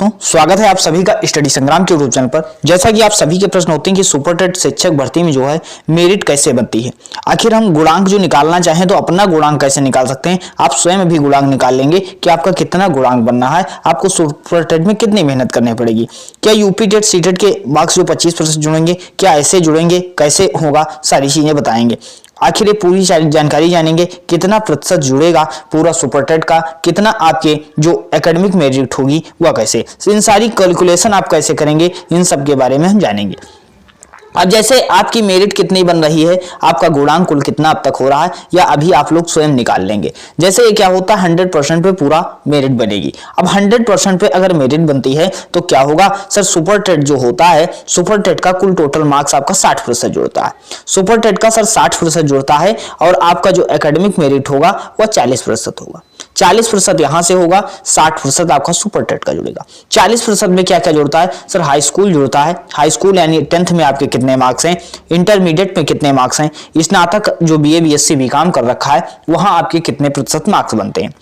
दोस्तों, स्वागत है आप सभी का स्टडी संग्राम के यूट्यूब चैनल पर। जैसा कि आप सभी के प्रश्न होते हैं कि सुपर टेट शिक्षक भर्ती में जो है मेरिट कैसे बनती है, आखिर हम गुणांक जो निकालना चाहें तो अपना गुणांक कैसे निकाल सकते हैं। आप स्वयं भी गुणांक निकाल लेंगे कि आपका कितना गुणांक बनना है, आपको सुपर टेट में कितनी मेहनत करनी पड़ेगी, क्या यूपी टेट सी टेट के मार्क्स जो 25% जुड़ेंगे, क्या ऐसे जुड़ेंगे, कैसे होगा, सारी चीजें बताएंगे। आखिर ये पूरी जानकारी जानेंगे, कितना प्रतिशत जुड़ेगा पूरा सुपर टेट का, कितना आपके जो एकेडमिक मेरिट होगी वह कैसे, इन सारी कैलकुलेशन आप कैसे करेंगे, इन सब के बारे में हम जानेंगे। अब जैसे आपकी मेरिट कितनी बन रही है, आपका गुणांक कुल कितना अब तक हो रहा है, या अभी आप लोग स्वयं निकाल लेंगे। जैसे ये क्या होता है 100% पे पूरा मेरिट बनेगी। अब 100% पे अगर मेरिट बनती है तो क्या होगा सर, सुपर टेट जो होता है, सुपर टेट का कुल टोटल मार्क्स आपका 60% जुड़ता है। सुपर टेट का सर 60% जुड़ता है और आपका जो एकेडमिक मेरिट होगा वह 40% होगा। 40% यहां से होगा, 60% आपका सुपर टेट का जुड़ेगा। 40% में क्या क्या जुड़ता है सर, हाई स्कूल जुड़ता है। हाई स्कूल यानी 10th में आपके कितने मार्क्स हैं, इंटरमीडिएट में कितने मार्क्स हैं, स्नातक जो बीए बीएससी बीकॉम कर रखा है वहां आपके कितने प्रतिशत मार्क्स बनते हैं।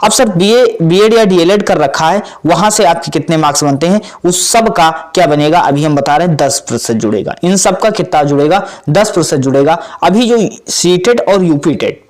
अब सर बीएड या डीएलएड कर रखा है वहां से आपके कितने मार्क्स बनते हैं, उस सब का क्या बनेगा, अभी हम बता रहे हैं 10% जुड़ेगा। इन सब का कितना जुड़ेगा, 10% जुड़ेगा। अभी जो सीटेट और यूपी टेट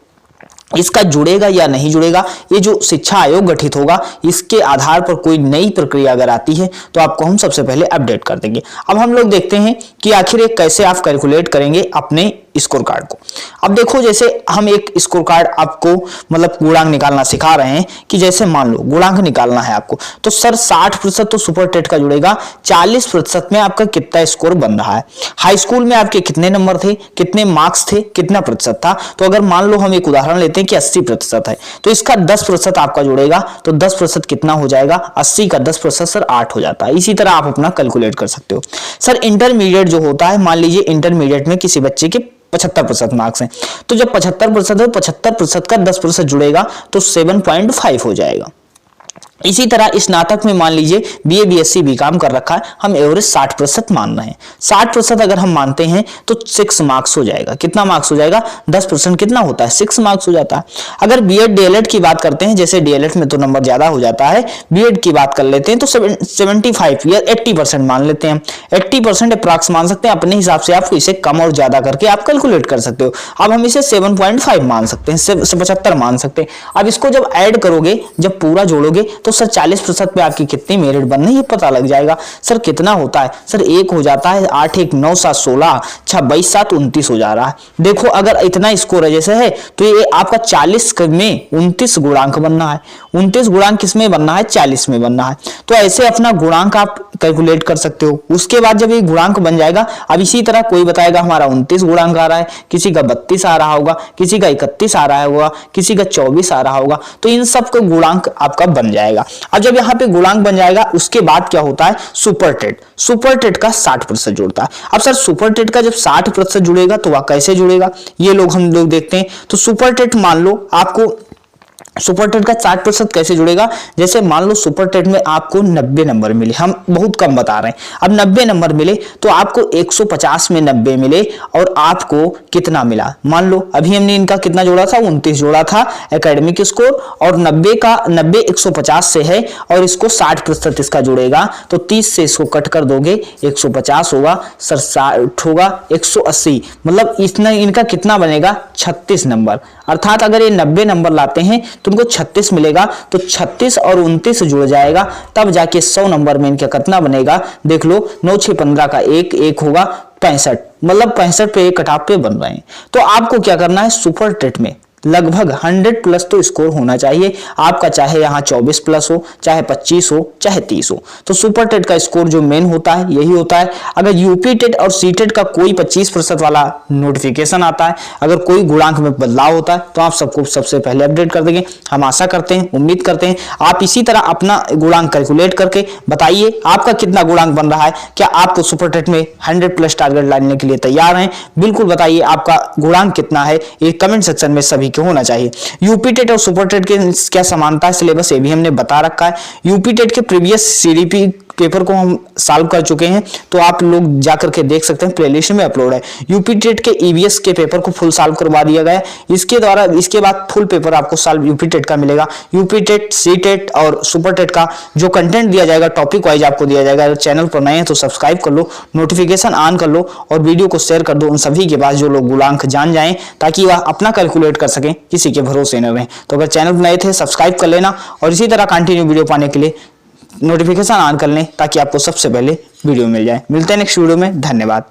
इसका जुड़ेगा या नहीं जुड़ेगा, ये जो शिक्षा आयोग गठित होगा इसके आधार पर कोई नई प्रक्रिया अगर आती है तो आपको हम सबसे पहले अपडेट कर देंगे। अब हम लोग देखते हैं कि आखिर कैसे आप कैलकुलेट करेंगे अपने स्कोर कार्ड को। अब देखो, जैसे हम एक स्कोर कार्ड आपको मतलब गुणांक निकालना सिखा रहे हैं कि जैसे मान लो गुणांक निकालना है आपको, तो सर 60% तो सुपर टेट का जुड़ेगा। 40% में आपका कितना स्कोर बन रहा है, हाई स्कूल में आपके कितने नंबर थे, कितने मार्क्स थे, कितना प्रतिशत था। तो अगर मान लो हम एक उदाहरण लेते हैं कि 80% है तो इसका 10% आपका जुड़ेगा, तो 10% कितना हो जाएगा, 80 का 10% सर 8 हो जाता है। इसी तरह आप अपना कैलकुलेट कर सकते हो। सर इंटरमीडिएट जो होता है, मान लीजिए इंटरमीडिएट में किसी बच्चे के 75% मार्क्स हैं, तो जब 75% है 75% का 10% जुड़ेगा तो 7.5 हो जाएगा। इसी तरह स्नातक में मान लीजिए बीए बीएससी बीकॉम कर रखा है, हम एवरेज 60% मान रहे हैं। 60% अगर हम मानते हैं तो 6 मार्क्स हो जाएगा। कितना मार्क्स हो जाएगा, 10% कितना होता है, 6 मार्क्स हो जाता है। अगर बीएड डीएलएड की बात करते हैं, जैसे डीएलएड में तो नंबर ज्यादा हो जाता है, बीएड की बात कर लेते हैं तो 75 या 80% मान लेते हैं। 80% अप्रॉक्स मान सकते हैं, अपने हिसाब से आपको इसे कम और ज्यादा करके आप कैलकुलेट कर सकते हो। अब हम इसे 7.5 मान सकते हैं, 75 मान सकते हैं। अब इसको जब ऐड करोगे, जब पूरा जोड़ोगे तो सर 40% पे आपकी कितनी मेरिट बननी है पता लग जाएगा। सर कितना होता है, सर 1 हो जाता है, 8 1 9 7 16 6 22 7 29 हो जा रहा है। देखो अगर इतना स्कोर है जैसे है तो ये आपका 40 में 29 गुणांक बनना है। 29 गुणांक किस में बनना है, 40 में बनना है। तो ऐसे अपना गुणांक आप कैलकुलेट कर सकते हो। उसके बाद जब ये गुणांक बन जाएगा, अब इसी तरह कोई बताएगा हमारा 29 गुणांक आ रहा है, किसी का 32 आ रहा होगा, किसी का 31 आ रहा होगा, किसी का 24 आ रहा होगा, तो इन सब का गुणांक आपका बन जाएगा। अब जब यहाँ पे गुणांक बन जाएगा उसके बाद क्या होता है, सुपर टेट। सुपर टेट का 60% जुड़ता है। अब सर सुपर टेट का जब 60% जुड़ेगा तो वह कैसे जुड़ेगा, ये हम लोग देखते हैं। तो सुपर टेट मान लो आपको सुपर टेट का 60% कैसे जुड़ेगा, जैसे मान लो सुपर टेट में आपको 90 नंबर मिले, हम बहुत कम बता रहे हैं। अब 90 नंबर मिले तो आपको 150 में 90 मिले और आपको कितना मिला, मान लो अभी हमने इनका कितना जोड़ा था, 29 जोड़ा था एकेडमिक स्कोर, और 90 का 90 150 से है और इसको 60% इसका जुड़ेगा, तो 30 से इसको कट कर दोगे 150 होगा, सर 60 होगा 180, मतलब इतना इनका कितना बनेगा 36 नंबर। अर्थात अगर ये 90 नंबर लाते हैं तुमको 36 मिलेगा, तो 36 और 29 जुड़ जाएगा, तब जाके 100 नंबर में इनका कितना बनेगा, देख लो 9 6 15 का 1 1 होगा 65, मतलब 65 पे 1 कटाव पे बन रहे हैं। तो आपको क्या करना है, सुपर टेट में लगभग 100 प्लस तो स्कोर होना चाहिए आपका, चाहे यहाँ 24 प्लस हो, चाहे 25 हो, चाहे 30 हो। तो सुपर टेट का स्कोर जो मेन होता है यही होता है। अगर यूपी टेट और सी टेट का कोई 25% वाला नोटिफिकेशन आता है, अगर कोई गुणांक में बदलाव होता है तो आप सबको सबसे पहले अपडेट कर देंगे। हम आशा करते हैं, उम्मीद करते हैं आप इसी तरह अपना गुणांक कैलकुलेट करके बताइए आपका कितना गुणांक बन रहा है। क्या आपको सुपर टेट में 100 प्लस टारगेट लाने के लिए तैयार हैं, बिल्कुल बताइए आपका गुणांक कितना है, ये कमेंट सेक्शन में सभी क्यों होना चाहिए। यूपी टेट और सुपर टेट के क्या समानता है, सिलेबस ये भी हमने बता रखा है। यूपी टेट के प्रीवियस सीडीपी पेपर को हम सॉल्व कर चुके हैं, तो आप लोग जाकर के देख सकते हैं, प्लेलिस्ट में अपलोड है। यूपी टेट के ईवीएस के पेपर को फुल सॉल्व करवा दिया गया है। इसके बाद फुल पेपर आपको सॉल्व यूपी टेट का मिलेगा। यूपी टेट, सी टेट और सुपर टेट का जो कंटेंट दिया जाएगा टॉपिक वाइज आपको दिया जाएगा। अगर चैनल पर नए हैं तो सब्सक्राइब कर लो, नोटिफिकेशन ऑन कर लो और वीडियो को शेयर कर दो उन सभी के पास जो लोग गुणांक जान जाएं, ताकि वह अपना कैलकुलेट कर सकें, किसी के भरोसे न रहें। तो अगर चैनल पर नए थे सब्सक्राइब कर लेना और इसी तरह कंटिन्यू वीडियो पाने के लिए नोटिफिकेशन ऑन कर लें, ताकि आपको सबसे पहले वीडियो मिल जाए। मिलते हैं नेक्स्ट वीडियो में, धन्यवाद।